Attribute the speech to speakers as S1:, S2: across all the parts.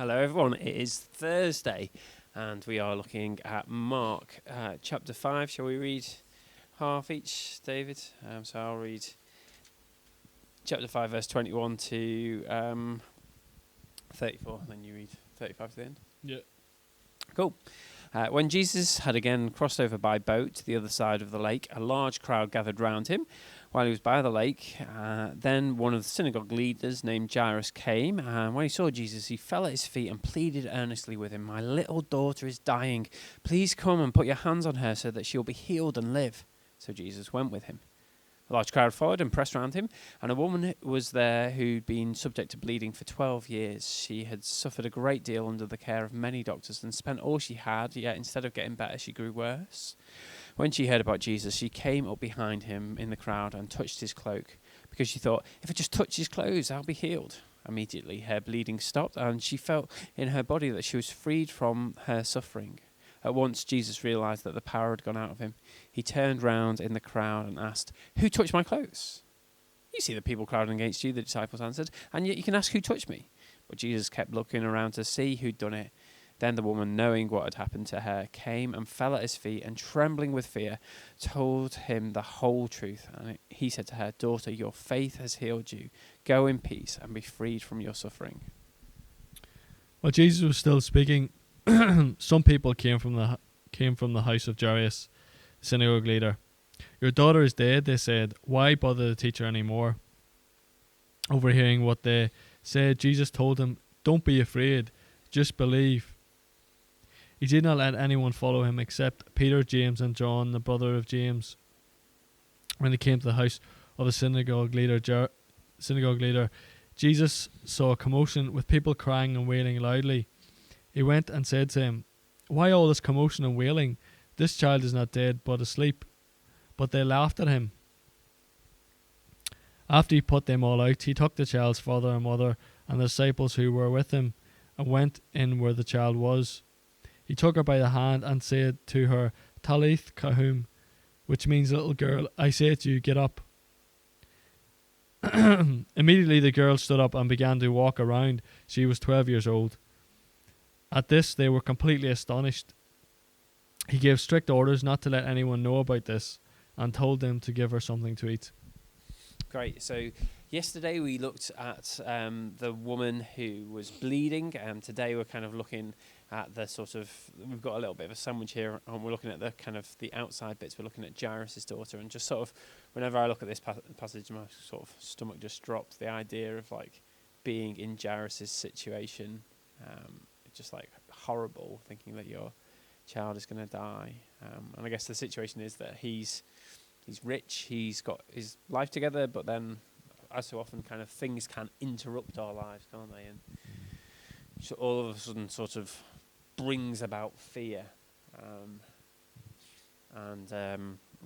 S1: Hello, everyone. It is Thursday, and we are looking at Mark chapter 5. Shall we read half each, David? So I'll read chapter 5, verse 21 to 34, and then you read 35 to the end.
S2: Yeah.
S1: Cool. When Jesus had again crossed over by boat to the other side of the lake, a large crowd gathered round him. While he was by the lake, then one of the synagogue leaders named Jairus came, and when he saw Jesus, he fell at his feet and pleaded earnestly with him, "My little daughter is dying. Please come and put your hands on her so that she will be healed and live." So Jesus went with him. A large crowd followed and pressed round him, and a woman was there who'd been subject to bleeding for 12 years. She had suffered a great deal under the care of many doctors and spent all she had, yet instead of getting better, she grew worse. When she heard about Jesus, she came up behind him in the crowd and touched his cloak, because she thought, if I just touch his clothes, I'll be healed. Immediately, her bleeding stopped, and she felt in her body that she was freed from her suffering. At once, Jesus realized that the power had gone out of him. He turned round in the crowd and asked, "Who touched my clothes?" "You see the people crowding against you," the disciples answered, "and yet you can ask who touched me." But Jesus kept looking around to see who'd done it. Then the woman, knowing what had happened to her, came and fell at his feet, and trembling with fear, told him the whole truth. And he said to her, "Daughter, your faith has healed you. Go in peace and be freed from your suffering."
S2: While Jesus was still speaking, some people came from the house of Jairus, the synagogue leader. "Your daughter is dead," they said. "Why bother the teacher anymore?" Overhearing what they said, Jesus told them, "Don't be afraid, just believe." He did not let anyone follow him except Peter, James, and John, the brother of James. When they came to the house of the synagogue leader, Jesus saw a commotion with people crying and wailing loudly. He went and said to him, "Why all this commotion and wailing? This child is not dead, but asleep." But they laughed at him. After he put them all out, he took the child's father and mother and the disciples who were with him and went in where the child was. He took her by the hand and said to her, "Talith Kahum," which means, "Little girl, I say to you, get up." Immediately the girl stood up and began to walk around. She was 12 years old. At this they were completely astonished. He gave strict orders not to let anyone know about this and told them to give her something to eat.
S1: Great. So yesterday we looked at the woman who was bleeding, and today we're kind of looking at the sort of, we've got a little bit of a sandwich here, and we're looking at the kind of the outside bits. We're looking at Jairus' daughter, and just sort of, whenever I look at this passage, my sort of stomach just drops. The idea of like being in Jairus' situation, it's just like horrible, thinking that your child is going to die. And I guess the situation is that he's rich, he's got his life together, but then, as so often, kind of things can interrupt our lives, can't they? And so all of a sudden sort of brings about fear.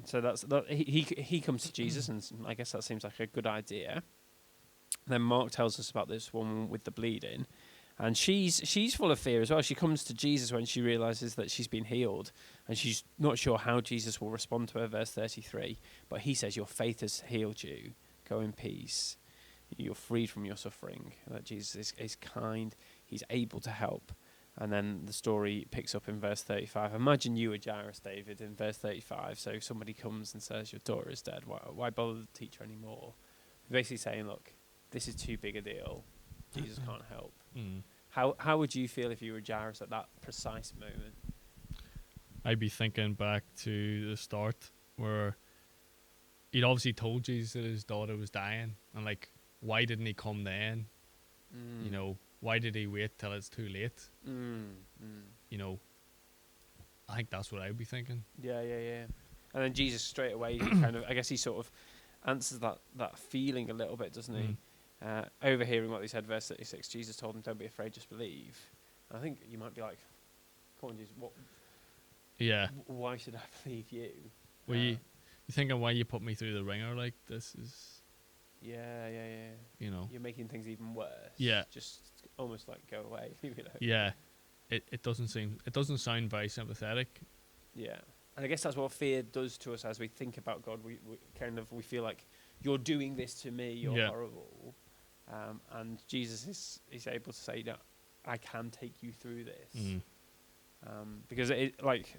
S1: So he comes to Jesus, and I guess that seems like a good idea. Then Mark tells us about this woman with the bleeding, and she's full of fear as well. She comes to Jesus when she realizes that she's been healed, and she's not sure how Jesus will respond to her. Verse 33, but he says, "Your faith has healed you. Go in peace. You're freed from your suffering." That Jesus is kind. He's able to help. And then the story picks up in verse 35. Imagine you were Jairus, David, in verse 35. So somebody comes and says, "Your daughter is dead. Why bother the teacher anymore?" Basically saying, look, this is too big a deal. Jesus can't help. How would you feel if you were Jairus at that precise moment?
S2: I'd be thinking back to the start where he'd obviously told Jesus that his daughter was dying, and like, why didn't he come then? You know, why did he wait till it's too late? You know, I think that's what I would be thinking.
S1: Yeah. And then Jesus straight away, kind of, I guess he sort of answers that feeling a little bit, doesn't he? Overhearing what they said, verse 36, Jesus told him, "Don't be afraid, just believe." And I think you might be like, "Come on, Jesus, what?
S2: Yeah.
S1: Why should I believe you?"
S2: Well, you thinking why you put me through the ringer like this is...
S1: Yeah.
S2: You know.
S1: You're making things even worse.
S2: Yeah.
S1: Just almost like go away. You know?
S2: Yeah. It doesn't sound very sympathetic.
S1: Yeah. And I guess that's what fear does to us as we think about God. We feel like, you're doing this to me, you're horrible. And Jesus is able to say, "No, I can take you through this.
S2: Mm.
S1: Because it like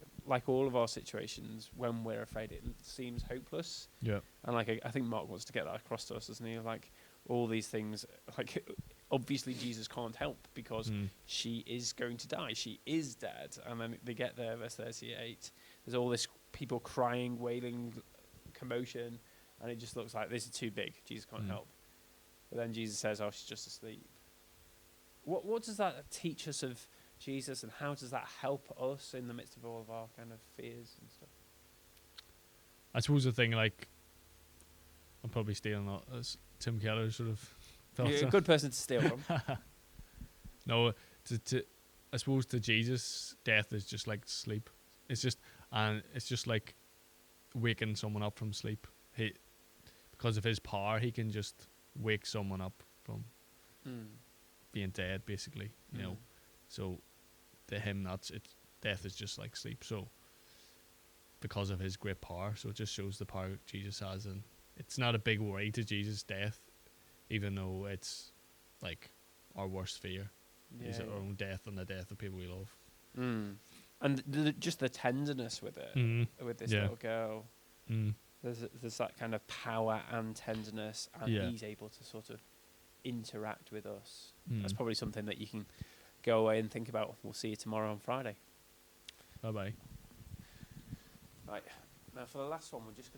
S1: all of our situations, when we're afraid, it seems hopeless.
S2: Yeah.
S1: And like I think Mark wants to get that across to us, doesn't he? Like all these things, like obviously Jesus can't help because she is going to die. She is dead. And then they get there, verse 38. There's all this people crying, wailing, commotion, and it just looks like this is too big. Jesus can't help. But then Jesus says, "Oh, she's just asleep." What does that teach us of Jesus, and how does that help us in the midst of all of our kind of fears and stuff?
S2: I suppose the thing, like, I'm probably stealing that as Tim Keller sort of thoughts.
S1: You're a good person to steal from.
S2: No, I suppose to Jesus, death is just like sleep. It's just like waking someone up from sleep. Because of his power, he can just wake someone up from being dead, basically. You know, so to him, death is just like sleep. So because of his great power, so it just shows the power Jesus has, and it's not a big worry to Jesus' death, even though it's like our worst fear is our own death and the death of people we love.
S1: And just the tenderness with it, with this little girl. There's that kind of power and tenderness, and he's able to sort of interact with us. That's probably something that you can go away and think about. We'll see you tomorrow on Friday.
S2: Bye bye.
S1: Right, now for the last one, we're just going to